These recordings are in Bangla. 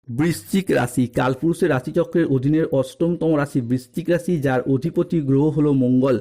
বৃশ্চিক রাশি কালপুরুষের রাশিচক্রের অধীনের অষ্টমতম রাশি বৃশ্চিক রাশি, যার অধিপতি গ্রহ হলো মঙ্গল।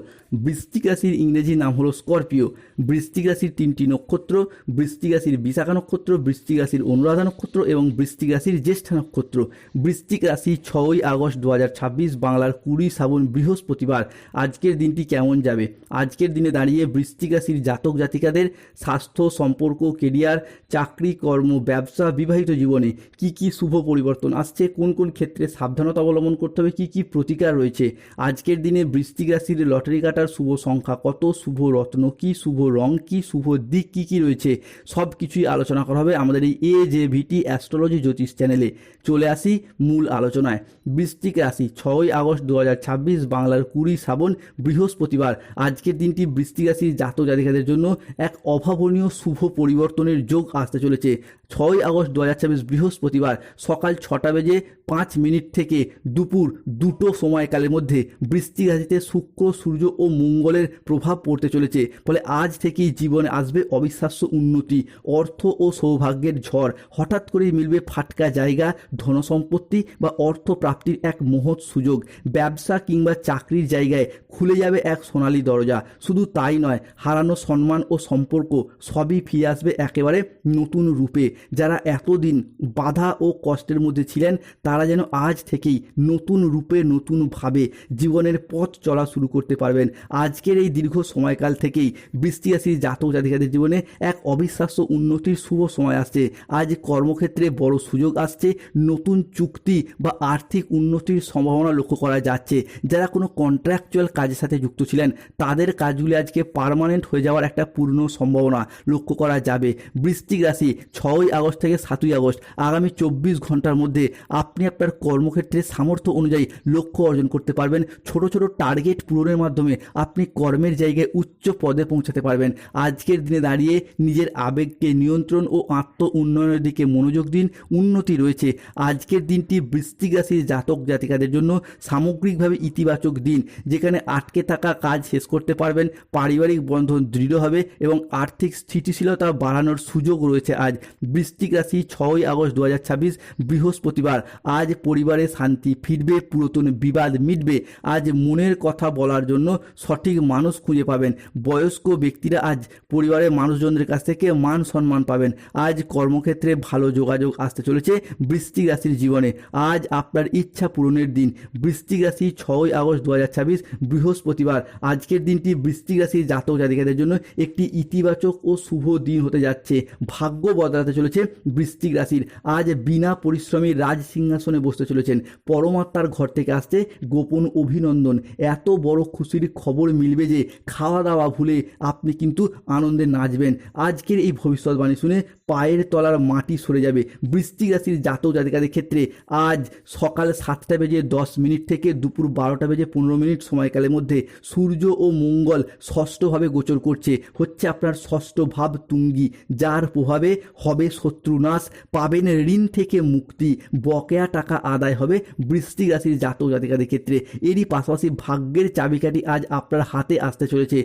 বৃশ্চিক রাশির ইংরেজি নাম হলো স্করপিও। বৃশ্চিক রাশির তিনটি নক্ষত্র: বৃশ্চিক রাশির বিশাখা নক্ষত্র, বৃশ্চিক রাশির অনুরাধা নক্ষত্র এবং বৃশ্চিক রাশির জ্যেষ্ঠা নক্ষত্র। বৃশ্চিক রাশি 6ই আগস্ট 2026, বাংলার 20 শ্রাবণ, বৃহস্পতিবার। আজকের দিনটি কেমন যাবে? আজকের দিনে দাঁড়িয়ে বৃশ্চিক রাশির জাতক জাতিকাদের স্বাস্থ্য, সম্পর্ক, কেরিয়ার, চাকরি, কর্ম, ব্যবসা, বিবাহিত জীবনে কি কি শুভ পরিবর্তন আসছে, কোন কোন ক্ষেত্রে সাবধানতা অবলম্বন করতে হবে, কি কি প্রতিকার রয়েছে। আজকের দিনে বৃশ্চিক রাশির লটারি কাটার শুভ সংখ্যা কত, শুভ রত্ন কি, শুভ রং কি, শুভ দিক কি কি রয়েছে, সব কিছুই আলোচনা করা হবে আমাদের এই AJVT অ্যাস্ট্রোলজি জ্যোতিষ চ্যানেলে। চলে আসি মূল আলোচনায়। বৃশ্চিক রাশি 6ই আগস্ট 2026, বাংলার 20 শ্রাবণ, বৃহস্পতিবার। আজকের দিনটি বৃশ্চিক রাশির জাতক জাতিকাদের জন্য এক অভাবনীয় শুভ পরিবর্তনের যোগ আসতে চলেছে। 6ই আগস্ট 2026 বৃহস্পতিবার সকাল 6:05 থেকে দুপুর 2টো সময়কালের মধ্যে বৃশ্চিক রাশিতে শুক্র, সূর্য ও মঙ্গলের প্রভাব পড়তে চলেছে। ফলে আজ থেকেই জীবনে আসবে অবিশ্বাস্য উন্নতি, অর্থ ও সৌভাগ্যের ঝড়। হঠাৎ করেই মিলবে ফাটকা জায়গা, ধনসম্পত্তি বা অর্থ প্রাপ্তির এক মহৎ সুযোগ। ব্যবসা কিংবা চাকরির জায়গায় খুলে যাবে এক সোনালী দরজা। শুধু তাই নয়, হারানো সম্মান ও সম্পর্ক সবই ফিরে আসবে একেবারে নতুন রূপে। যারা এতদিন বাধা ও কষ্টের মধ্যে ছিলেন, তারা যেন আজ থেকেই নতুন রূপে, নতুনভাবে জীবনের পথ চলা শুরু করতে পারবেন। আজকের এই দীর্ঘ সময়কাল থেকেই বৃশ্চিক রাশির জাতক জাতিকাদের জীবনে এক অবিশ্বাস্য উন্নতির শুভ সময় আসছে। আজ কর্মক্ষেত্রে বড় সুযোগ আসছে, নতুন চুক্তি বা আর্থিক উন্নতির সম্ভাবনা লক্ষ্য করা যাচ্ছে। যারা কোনো কন্ট্রাকচুয়াল কাজের সাথে যুক্ত ছিলেন, তাদের কাজগুলি আজকে পার্মানেন্ট হয়ে যাওয়ার একটা পূর্ণ সম্ভাবনা লক্ষ্য করা যাবে। বৃশ্চিক রাশি 6ই আগস্ট থেকে 7ই আগস্ট, আগামী 24 ঘন্টার মধ্যে আপনি আপনার কর্মক্ষেত্রে সামর্থ্য অনুযায়ী লক্ষ্য অর্জন করতে পারবেন। ছোট ছোট টার্গেট পূরণের মাধ্যমে আপনি কর্মের জায়গায় উচ্চ পদে পৌঁছাতে পারবেন। আজকের দিনে দাঁড়িয়ে নিজের আবেগকে নিয়ন্ত্রণ ও আত্ম উন্নয়নের দিকে মনোযোগ দিন, উন্নতি রয়েছে। আজকের দিনটি বৃশ্চিক রাশির জাতক জাতিকাদের জন্য সামগ্রিকভাবে ইতিবাচক দিন, যেখানে আটকে থাকা কাজ শেষ করতে পারবেন, পারিবারিক বন্ধন দৃঢ় হবে এবং আর্থিক স্থিতিশীলতা বাড়ানোর সুযোগ রয়েছে। আজ বৃশ্চিক রাশি 6ই আগস্ট 2026 বৃহস্পতিবার। আজ পরিবারে শান্তি ফিরবে, পুরাতন বিবাদ মিটবে। আজ মনের কথা বলার জন্য সঠিক মানুষ খুঁজে পাবেন। বয়স্ক ব্যক্তিরা আজ পরিবারের মানুষজনদের কাছ থেকে মান সম্মান পাবেন। আজ কর্মক্ষেত্রে ভালো যোগাযোগ আসতে চলেছে বৃশ্চিক রাশির জীবনে। আজ আপনার ইচ্ছা পূরণের দিন। বৃশ্চিক রাশি 6ই আগস্ট 2026 বৃহস্পতিবার। আজকের দিনটি বৃশ্চিক রাশির জাতক জাতিকাদের জন্য একটি ইতিবাচক ও শুভ দিন হতে যাচ্ছে। ভাগ্য বদলাতে চলেছে বৃশ্চিক রাশির। আজ বিনা পরিশ্রমী রাজ সিংহাসনে বসতে চলেছেন। পরমাত্মার ঘর থেকে আসছে গোপন অভিনন্দন। এত বড় খুশির খবর মিলবে যে খাওয়া দাওয়া ভুলে আপনি কিন্তু আনন্দে নাচবেন। আজকের এই ভবিষ্যৎবাণী শুনে পায়ের তলার মাটি সরে যাবে। বৃশ্চিক রাশির জাতক জাতিকাদের ক্ষেত্রে আজ সকাল 7:10 থেকে দুপুর 12:15 সময়কালের মধ্যে সূর্য ও মঙ্গল ষষ্ঠভাবে গোচর করছে। হচ্ছে আপনার ষষ্ঠ ভাব তুঙ্গি, যার প্রভাবে হবে শত্রুনাশ, পাবেন ঋণ থেকে মুক্তি, বকেয়া টাকা আদায় হবে বৃশ্চিক রাশির জাতক জাতিকাদের ক্ষেত্রে। এরই পাশাপাশি ভাগ্যের চাবিকাঠি আজ আপনার হাতে আসতে চলেছে।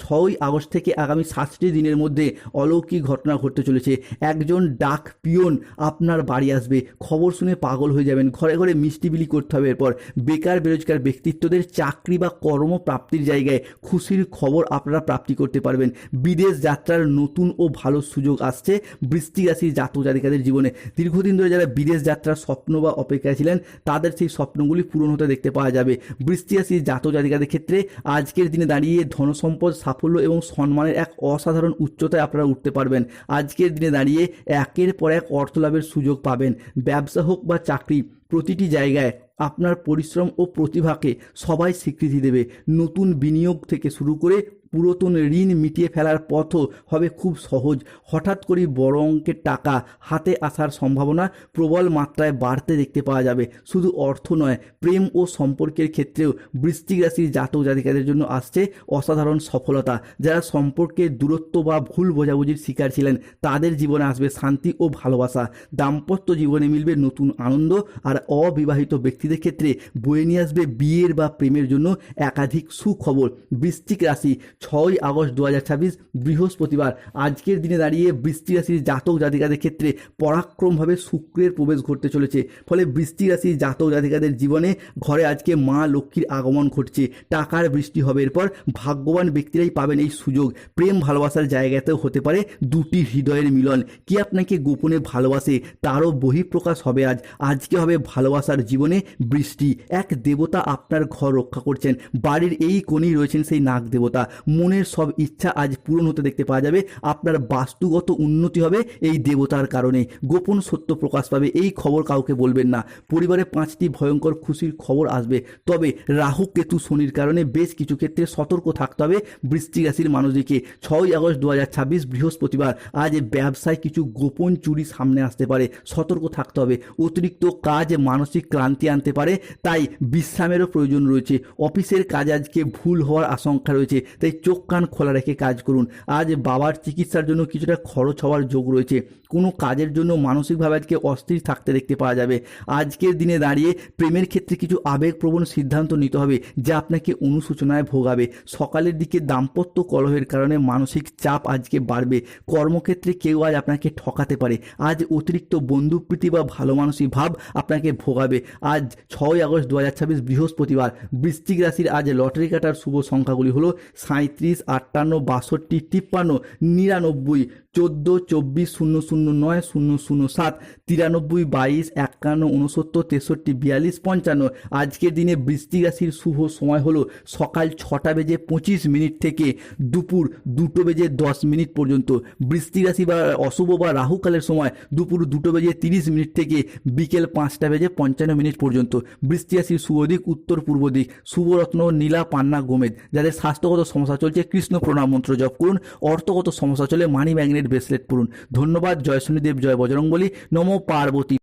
6ই আগস্ট থেকে আগামী 7টি দিনের মধ্যে অলৌকিক ঘটনা ঘটতে চলেছে। একজন ডাক পিয়ন আপনার বাড়ি আসবে। খবর শুনে পাগল হয়ে যাবেন। ঘরে ঘরে মিষ্টি বিলি করতে হবে। এরপর বেকার বেরোজগার ব্যক্তিত্বদের চাকরি বা কর্মপ্রাপ্তির জায়গায় খুশির খবর আপনারা প্রাপ্তি করতে পারবেন। বিদেশ যাত্রার নতুন ও ভালো সুযোগ আসছে বৃশ্চিক রাশির জাতক জাতিকাদের জীবনে। দীর্ঘদিন ধরে যারা বিদেশ যাত্রার স্বপ্ন বা অপেক্ষায় ছিলেন, তাদের সেই স্বপ্নগুলি পূরণ হতে দেখতে পাওয়া যাবে। বৃশ্চিক রাশির জাতক জাতিকাদের ক্ষেত্রে আজকের দিনে দাঁড়িয়ে ধনসম্পদ, সাফল্য এবং সম্মানের এক অসাধারণ উচ্চতায় আপনারা উঠতে পারবেন। আজকের দিনে দাঁড়িয়ে একের পর এক অর্থ লাভের সুযোগ পাবেন। ব্যবসা হোক বা চাকরি, প্রতিটি জায়গায় আপনার পরিশ্রম ও প্রতিভাকে সবাই স্বীকৃতি দেবে। নতুন বিনিয়োগ থেকে শুরু করে পুরাতন ঋণ মিটিয়ে ফেলার পথও হবে খুব সহজ। হঠাৎ করেই বড় অঙ্কের টাকা হাতে আসার সম্ভাবনা প্রবল মাত্রায় বাড়তে দেখতে পাওয়া যাবে। শুধু অর্থ নয়, প্রেম ও সম্পর্কের ক্ষেত্রেও বৃশ্চিক রাশির জাতক জাতিকাদের জন্য আসছে অসাধারণ সফলতা। যারা সম্পর্কে দূরত্ব বা ভুল বোঝাবুঝির শিকার ছিলেন, তাদের জীবনে আসবে শান্তি ও ভালোবাসা। দাম্পত্য জীবনে মিলবে নতুন আনন্দ, আর অবিবাহিত ব্যক্তি ব্যক্তিদের ক্ষেত্রে বয়ে নিয়ে আসবে বিয়ের বা প্রেমের জন্য একাধিক সুখবর। বৃশ্চিক রাশি 6ই আগস্ট 2026 বৃহস্পতিবার। আজকের দিনে দাঁড়িয়ে বৃশ্চিক রাশির জাতক জাতিকাদের ক্ষেত্রে পরাক্রমভাবে শুক্রের প্রবেশ ঘটতে চলেছে। ফলে বৃশ্চিক রাশির জাতক জাতিকাদের জীবনে ঘরে আজকে মা লক্ষ্মীর আগমন ঘটছে, টাকার বৃষ্টি হবে। এরপর ভাগ্যবান ব্যক্তিরাই পাবেন এই সুযোগ। প্রেম ভালোবাসার জায়গাতেও হতে পারে দুটি হৃদয়ের মিলন। কি আপনাকে গোপনে ভালোবাসে তারও বহিঃপ্রকাশ হবে আজ। আজকে হবে ভালোবাসার জীবনে বৃষ্টি। এক দেবতা আপনার ঘর রক্ষা করছেন। বাড়ির এই কোণেই রয়েছেন সেই নাগ দেবতা। মনের সব ইচ্ছা আজ পূরণ হতে দেখতে পাওয়া যাবে। আপনার বাস্তুগত উন্নতি হবে এই দেবতার কারণে। গোপন সত্য প্রকাশ পাবে। এই খবর কাউকে বলবেন না। পরিবারে 5টি ভয়ঙ্কর খুশির খবর আসবে। তবে রাহু কেতু শনির কারণে বেশ কিছু ক্ষেত্রে সতর্ক থাকতে হবে বৃশ্চিক রাশির মানুষদেরকে। 6ই আগস্ট 2026 বৃহস্পতিবার। আজ ব্যবসায় কিছু গোপন চুরি সামনে আসতে পারে, সতর্ক থাকতে হবে। অতিরিক্ত কাজ মানসিক ক্লান্তি আনতে পারে, তাই বিশ্রামেরও প্রয়োজন রয়েছে। অফিসের কাজ আজকে ভুল হওয়ার আশঙ্কা রয়েছে, তাই চোখ কান খোলা রেখে কাজ করুন। আজ বাবার চিকিৎসার জন্য কিছুটা খরচ হওয়ার যোগ রয়েছে। কোনো কাজের জন্য মানসিকভাবে আজকে অস্থির থাকতে দেখতে পাওয়া যাবে। আজকের দিনে দাঁড়িয়ে প্রেমের ক্ষেত্রে কিছু আবেগপ্রবণ সিদ্ধান্ত নিতে হবে, যা আপনাকে অনুশোচনায় ভোগাবে। সকালের দিকে দাম্পত্য কলহের কারণে মানসিক চাপ আজকে বাড়বে। কর্মক্ষেত্রে কেউ আজ আপনাকে ঠকাতে পারে। আজ অতিরিক্ত বন্ধুপ্রীতি বা ভালো মানসিক ভাব আপনাকে ভোগাবে। আজ 6ই আগস্ট 2026 বৃহস্পতিবার। বৃশ্চিক রাশির আজ লটারি কাটার শুভ সংখ্যাগুলি হলো 37, 58, 62, 53, 99, 14, 24, 009, 007, 93, 22, 51, 69, 63, 42, 55। আজকের দিনে বৃশ্চিক রাশির শুভ সময় হলো সকাল 6:25 থেকে দুপুর 2:10 পর্যন্ত। বৃশ্চিক রাশি বা অশুভ বা রাহুকালের সময় দুপুর 2:30 থেকে বিকেল 5:55 পর্যন্ত। বৃশ্চিক রাশির শুভ দিক উত্তর পূর্ব দিক। শুভরত্ন নীলা পান্না গোমেদ। যাদের স্বাস্থ্যগত সমস্যা চলছে কৃষ্ণ প্রণাম মন্ত্র জপ করুন। অর্থগত সমস্যা চলে মানি ম্যাগনেট ব্রেসলেট পরুন। ধন্যবাদ। জয় শনিদেব, জয় বজরংবলী, নমো পার্বতী।